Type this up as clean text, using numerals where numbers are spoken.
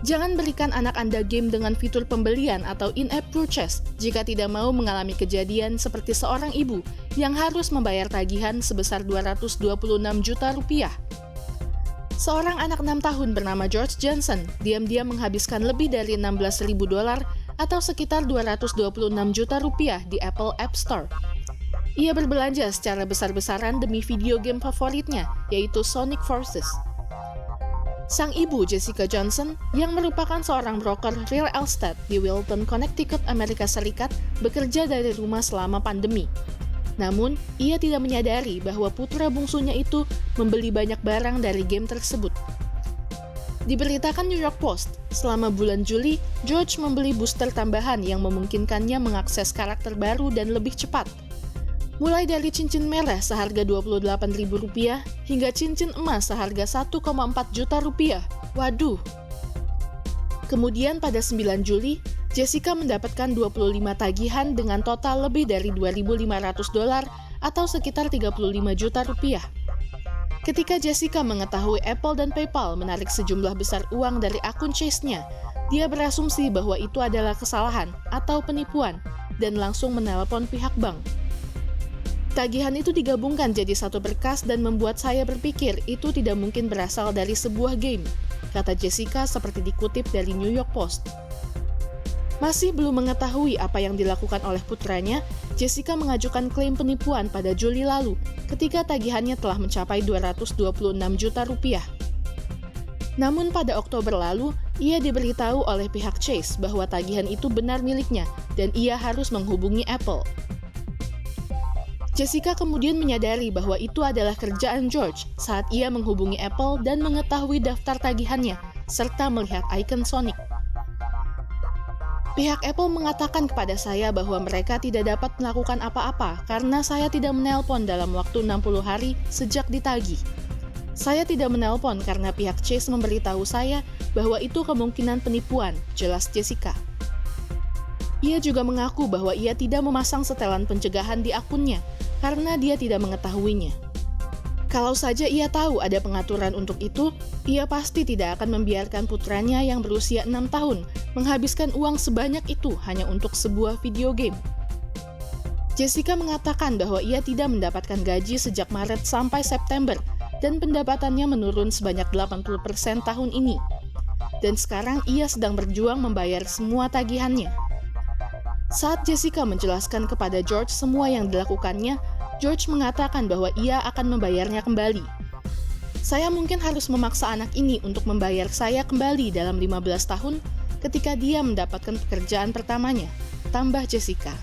Jangan berikan anak Anda game dengan fitur pembelian atau in-app purchase jika tidak mau mengalami kejadian seperti seorang ibu yang harus membayar tagihan sebesar 226 juta rupiah. Seorang anak 6 tahun bernama George Johnson diam-diam menghabiskan lebih dari 16.000 dolar atau sekitar 226 juta rupiah di Apple App Store. Ia berbelanja secara besar-besaran demi video game favoritnya, yaitu Sonic Forces. Sang ibu, Jessica Johnson, yang merupakan seorang broker real estate di Wilton, Connecticut, Amerika Serikat, bekerja dari rumah selama pandemi. Namun, ia tidak menyadari bahwa putra bungsunya itu membeli banyak barang dari game tersebut. Diberitakan New York Post, selama bulan Juli, George membeli booster tambahan yang memungkinkannya mengakses karakter baru dan lebih cepat. Mulai dari cincin merah seharga Rp28.000 hingga cincin emas seharga Rp1,4 juta. Waduh! Kemudian pada 9 Juli, Jessica mendapatkan 25 tagihan dengan total lebih dari $2.500 atau sekitar Rp35 juta. Ketika Jessica mengetahui Apple dan PayPal menarik sejumlah besar uang dari akun Chase-nya, dia berasumsi bahwa itu adalah kesalahan atau penipuan dan langsung menelpon pihak bank. Tagihan itu digabungkan jadi satu berkas dan membuat saya berpikir itu tidak mungkin berasal dari sebuah game, kata Jessica seperti dikutip dari New York Post. Masih belum mengetahui apa yang dilakukan oleh putranya, Jessica mengajukan klaim penipuan pada Juli lalu ketika tagihannya telah mencapai 226 juta rupiah. Namun pada Oktober lalu, ia diberitahu oleh pihak Chase bahwa tagihan itu benar miliknya dan ia harus menghubungi Apple. Jessica kemudian menyadari bahwa itu adalah kerjaan George saat ia menghubungi Apple dan mengetahui daftar tagihannya, serta melihat ikon Sonic. Pihak Apple mengatakan kepada saya bahwa mereka tidak dapat melakukan apa-apa karena saya tidak menelpon dalam waktu 60 hari sejak ditagih. Saya tidak menelpon karena pihak Chase memberitahu saya bahwa itu kemungkinan penipuan, jelas Jessica. Ia juga mengaku bahwa ia tidak memasang setelan pencegahan di akunnya karena dia tidak mengetahuinya. Kalau saja ia tahu ada pengaturan untuk itu, ia pasti tidak akan membiarkan putranya yang berusia 6 tahun menghabiskan uang sebanyak itu hanya untuk sebuah video game. Jessica mengatakan bahwa ia tidak mendapatkan gaji sejak Maret sampai September dan pendapatannya menurun sebanyak 80% tahun ini. Dan sekarang ia sedang berjuang membayar semua tagihannya. Saat Jessica menjelaskan kepada George semua yang dilakukannya, George mengatakan bahwa ia akan membayarnya kembali. Saya mungkin harus memaksa anak ini untuk membayar saya kembali dalam 15 tahun ketika dia mendapatkan pekerjaan pertamanya, tambah Jessica.